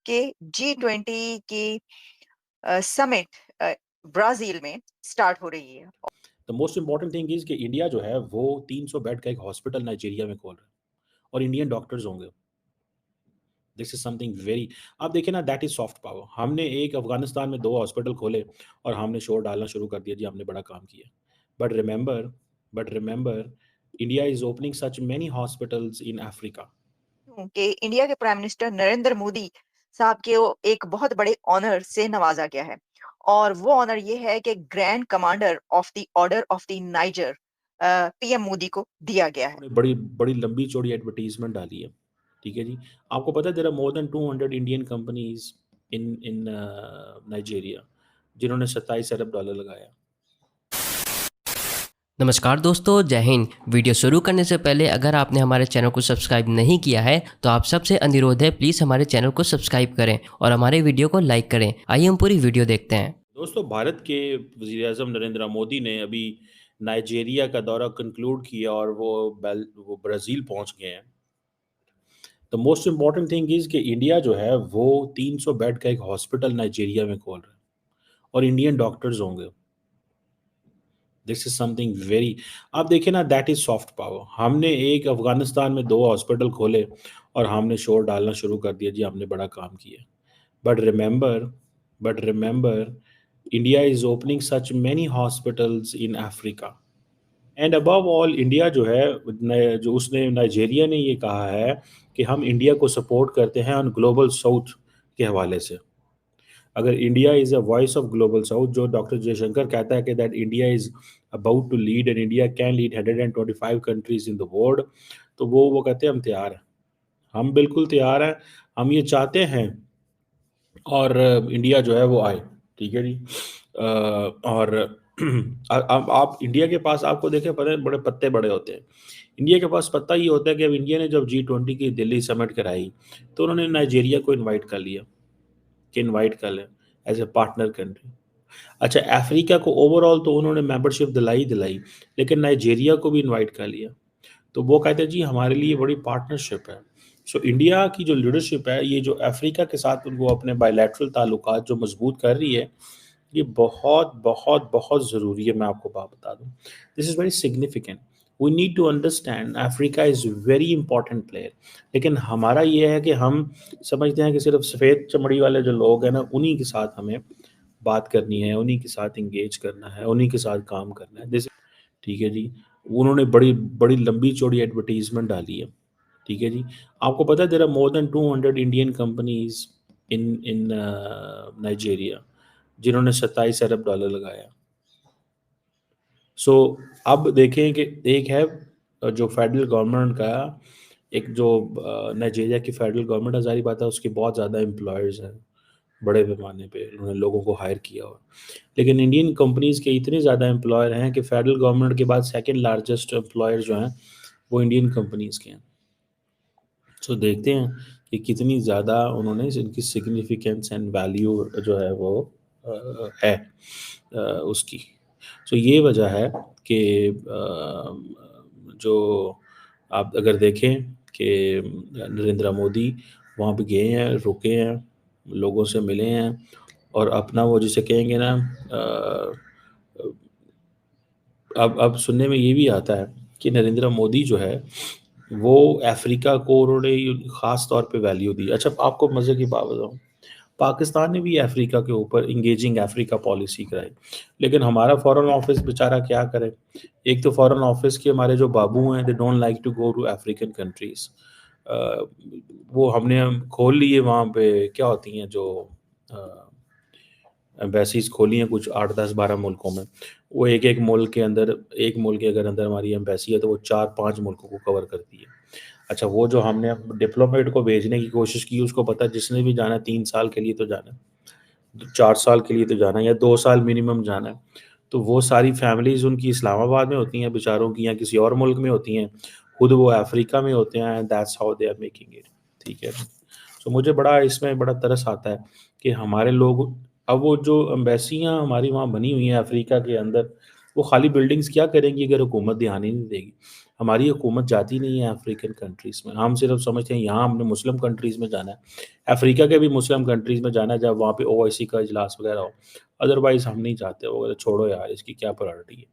के G20 की summit Brazil में स्टार्ट हो रही है। The most important thing is कि इंडिया जो है वो 300 बेड का एक हॉस्पिटल नाइजीरिया में खोल रहा है और इंडियन डॉक्टर्स होंगे। दिस इज़ समथिंग वेरी आप देखिए ना दैट इज़ सॉफ्ट पावर। हमने एक अफ़गानिस्तान में 2 हॉस्पिटल खोले और हमने शोर डालना शुरू कर दिया जी हमने बड़ा काम किया। But remember but remember India is opening such many hospitals in Africa. कि इंडिया के प्राइम मिनिस्टर नरेंद्र मोदी साहब के वो एक बहुत बड़े ऑनर से नवाजा गया है और वो ऑनर ये है कि grand commander of the order of the niger PM Modi को दिया गया है। उन्होंने बड़ी बड़ी लंबी चौड़ी एडवर्टाइजमेंट डाली है। ठीक है जी। आपको पता है there are more than 200 Indian companies in in Nigeria जिन्होंने 27 अरब डॉलर लगाया। नमस्कार दोस्तों, जय हिंद। वीडियो शुरू करने से पहले अगर आपने हमारे चैनल को सब्सक्राइब नहीं किया है तो आप सबसे अनुरोध है प्लीज़ हमारे चैनल को सब्सक्राइब करें और हमारे वीडियो को लाइक करें। आइए हम पूरी वीडियो देखते हैं। दोस्तों भारत के वज़ीर-ए-आज़म नरेंद्र मोदी ने अभी नाइजीरिया का दौरा कंक्लूड किया और वो ब्राज़ील पहुंच गए हैं। The most important thing is कि इंडिया जो है वो 300 बेड का एक हॉस्पिटल नाइजीरिया में खोल रहा है और इंडियन डॉक्टर्स होंगे। दिस इज समथिंग वेरी आप देखिए ना दैट इज सॉफ्ट पावर। हमने एक अफगानिस्तान में 2 हॉस्पिटल खोले और हमने शोर डालना शुरू कर दिया जी हमने बड़ा काम किया। But remember India is opening such many hospitals in Africa and above all India जो है जो उसने नाइजीरिया ने ये कहा है कि हम इंडिया को सपोर्ट करते हैं ऑन ग्लोबल साउथ के हवाले से। अगर India is a voice of global south जो डॉक्टर जयशंकर कहता है कि that India is about to lead and India can lead 125 countries in the world, तो वो कहते हैं हम तैयार हैं, हम बिल्कुल तैयार हैं, हम ये चाहते हैं और इंडिया जो है वो आए। ठीक है जी। और अब आप इंडिया के पास आपको देखें पता है बड़े पत्ते बड़े होते हैं। इंडिया के पास पत्ता ये होता है कि अब इंडिया ने जब G20 की दिल्ली समिट कराई तो उन्होंने नाइजीरिया को इनवाइट कर लिया कि इनवाइट कर लें एज ए पार्टनर कंट्री। अच्छा अफ्रीका को ओवरऑल तो उन्होंने मेंबरशिप दिलाई लेकिन नाइजीरिया को भी इनवाइट कर लिया। तो वो कहते हैं जी हमारे लिए बड़ी पार्टनरशिप है। सो इंडिया की जो लीडरशिप है ये जो अफ्रीका के साथ उनको अपने बायलैटरल ताल्लुकात जो मजबूत कर रही है ये बहुत बहुत बहुत ज़रूरी है। मैं आपको बात बता दूं this is very significant. We need to understand Africa is very important player. लेकिन हमारा ये है कि हम समझते हैं कि सिर्फ सफ़ेद चमड़ी वाले जो लोग हैं ना उन्हीं के साथ हमें बात करनी है, उन्हीं के साथ इंगेज करना है, उन्हीं के साथ काम करना है। दिस ठीक है जी। उन्होंने बड़ी बड़ी लंबी चौड़ी एडवर्टाइजमेंट डाली है। ठीक है जी। आपको पता है there are more than 200 Indian companies in in Nigeria जिन्होंने 27 अरब डॉलर लगाया। सो अब देखें कि एक है जो फेडरल गवर्नमेंट का एक जो नाइजीरिया की फेडरल गवर्नमेंट है, ज़ाहिर बात है उसकी बहुत ज़्यादा एम्प्लॉयर्स हैं, बड़े पैमाने पे उन्होंने लोगों को हायर किया हुआ। लेकिन इंडियन कंपनीज़ के इतने ज़्यादा एम्प्लॉयर हैं कि फेडरल गवर्नमेंट के बाद सेकंड लार्जेस्ट एम्प्लॉयर जो हैं वो इंडियन कंपनीज़ के हैं। सो देखते हैं कि कितनी ज़्यादा उन्होंने इनकी सिग्निफिकेंस एंड वैल्यू जो है वो है उसकी। सो ये वजह है कि जो आप अगर देखें कि नरेंद्र मोदी वहाँ पे गए हैं, रुके हैं, लोगों से मिले हैं और अपना वो जिसे कहेंगे ना अब सुनने में ये भी आता है कि नरेंद्र मोदी जो है वो अफ्रीका को उन्होंने ख़ास तौर पे वैल्यू दी। अच्छा आपको मज़े की बात बताऊँ, पाकिस्तान ने भी अफ्रीका के ऊपर इंगेजिंग अफ्रीका पॉलिसी कराई, लेकिन हमारा फॉरेन ऑफिस बेचारा क्या करे। एक तो फॉरेन ऑफिस के हमारे जो बाबू हैं they don't like to go to African countries. वो हमने खोल लिए वहाँ पे क्या होती हैं जो एम्बेसीज खोली हैं कुछ 8 10 12 मुल्कों में। वो एक मुल्क के अंदर एक मुल्क के अगर अंदर हमारी एम्बेसी है तो वो 4 5 मुल्कों को कवर करती है। अच्छा वो जो हमने डिप्लोमेट को भेजने की कोशिश की उसको पता है जिसने भी जाना 3 साल के लिए तो जाना है, 4 साल के लिए तो जाना है या 2 साल मिनिमम जाना है। तो वो सारी फैमिलीज उनकी इस्लामाबाद में होती हैं बेचारों की या किसी और मुल्क में होती हैं, खुद वो अफ्रीका में होते हैं and that's how they are making it. ठीक है। तो मुझे बड़ा इसमें बड़ा तरस आता है कि हमारे लोग अब वो जो एम्बेसियाँ हमारी वहाँ बनी हुई हैं अफ्रीका के अंदर वो खाली बिल्डिंग्स क्या करेंगी अगर हुकूमत ध्यान ही नहीं देगी। हमारी हुकूमत जाती नहीं है अफ्रीकन कंट्रीज़ में। हम सिर्फ समझते हैं यहाँ हमने मुस्लिम कंट्रीज़ में जाना है, अफ्रीका के भी मुस्लिम कंट्रीज़ में जाना है जब वहाँ पे ओआईसी का इजलास वगैरह हो, अदरवाइज़ हम नहीं जाते। वो कहते छोड़ो यार, इसकी क्या प्रायोरिटी है।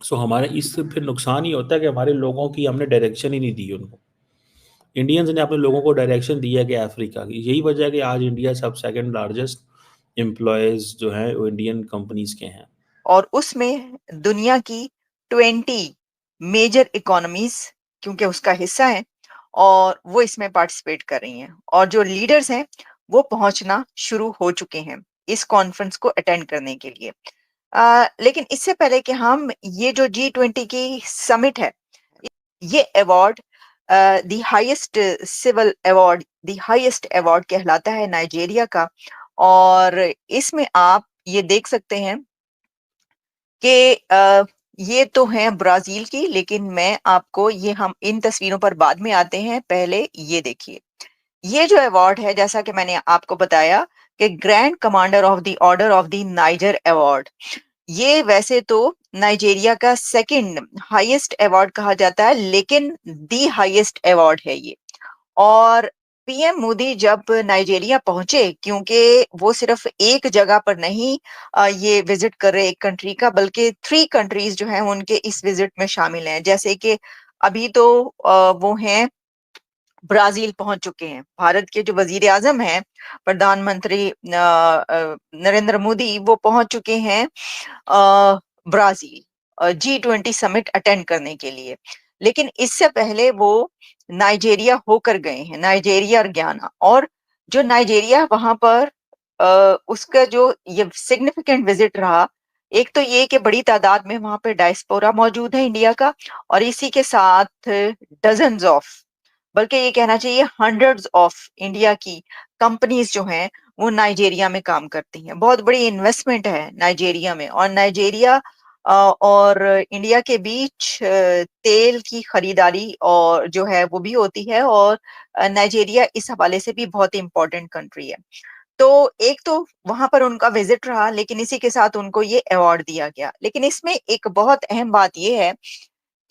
सो हमारे इससे फिर नुकसान ये होता है कि हमारे लोगों की हमने डायरेक्शन ही नहीं दी उनको। इंडियंस ने अपने लोगों को डायरेक्शन दिया कि अफ्रीका की, यही वजह है कि आज इंडिया सब सेकंड लार्जेस्ट एम्प्लॉयज़ जो हैं वो इंडियन कंपनीज़ के हैं। और उसमें दुनिया की 20 मेजर इकोनॉमीज क्योंकि उसका हिस्सा है और वो इसमें पार्टिसिपेट कर रही हैं और जो लीडर्स हैं वो पहुंचना शुरू हो चुके हैं इस कॉन्फ्रेंस को अटेंड करने के लिए। लेकिन इससे पहले कि हम ये जो G20 की समिट है, ये award the highest civil award, the highest award कहलाता है नाइजीरिया का। और इसमें आप ये देख सकते हैं कि ये तो है ब्राजील की, लेकिन मैं आपको ये हम इन तस्वीरों पर बाद में आते हैं। पहले ये देखिए, ये जो अवार्ड है जैसा कि मैंने आपको बताया कि grand commander of the order of the niger award, ये वैसे तो नाइजीरिया का सेकंड हाईएस्ट अवार्ड कहा जाता है, लेकिन दी हाईएस्ट अवार्ड है ये। और पीएम मोदी जब नाइजीरिया पहुंचे, क्योंकि वो सिर्फ एक जगह पर नहीं ये विजिट कर रहे एक कंट्री का, बल्कि 3 कंट्रीज जो हैं उनके इस विजिट में शामिल हैं। जैसे कि अभी तो वो हैं ब्राजील पहुंच चुके हैं। भारत के जो वजीर आजम हैं, प्रधानमंत्री नरेंद्र मोदी, वो पहुंच चुके हैं ब्राजील G20 समिट अटेंड करने के लिए। लेकिन इससे पहले वो नाइजीरिया होकर गए हैं, नाइजीरिया और घाना। और जो नाइजीरिया वहां पर उसका जो ये सिग्निफिकेंट विजिट रहा, एक तो ये कि बड़ी तादाद में वहां पे डायस्पोरा मौजूद है इंडिया का, और इसी के साथ डजन्स ऑफ, बल्कि ये कहना चाहिए हंड्रेड्स ऑफ इंडिया की कंपनीज जो हैं वो नाइजीरिया में काम करती हैं। बहुत बड़ी इन्वेस्टमेंट है नाइजीरिया में। और नाइजीरिया और इंडिया के बीच तेल की खरीदारी और जो है वो भी होती है, और नाइजीरिया इस हवाले से भी बहुत इंपॉर्टेंट कंट्री है। तो एक तो वहां पर उनका विजिट रहा, लेकिन इसी के साथ उनको ये अवार्ड दिया गया। लेकिन इसमें एक बहुत अहम बात ये है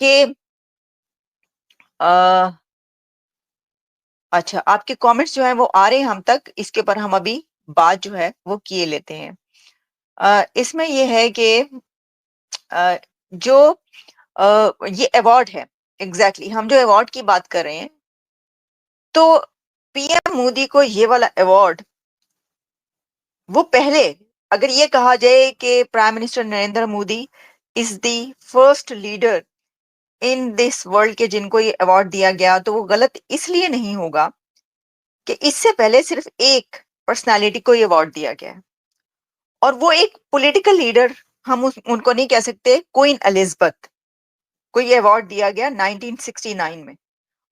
कि अच्छा, आपके कमेंट्स जो हैं वो आ रहे हैं हम तक, इसके ऊपर हम अभी बात जो है वो किए लेते हैं। इसमें ये है कि अ, जो ये अवार्ड है, एग्जैक्टली हम जो अवार्ड की बात कर रहे हैं, तो पीएम मोदी को ये वाला अवार्ड, वो पहले अगर ये कहा जाए कि prime minister Narendra Modi is the first leader in this world के जिनको ये अवार्ड दिया गया, तो वो गलत इसलिए नहीं होगा कि इससे पहले सिर्फ एक पर्सनालिटी को ये अवार्ड दिया गया है, और वो एक पॉलिटिकल लीडर, हम उनको नहीं कह सकते, क्वीन एलिजाबेथ को ये अवार्ड दिया गया 1969 में।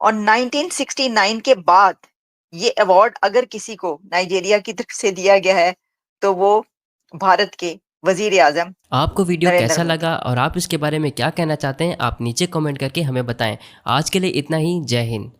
और 1969 के बाद ये अवार्ड अगर किसी को नाइजीरिया की तरफ से दिया गया है तो वो भारत के वजीर आजम आपको वीडियो नरेंद्र कैसा मोदी। लगा और आप इसके बारे में क्या कहना चाहते हैं, आप नीचे कमेंट करके हमें बताएं। आज के लिए इतना ही। जय हिंद।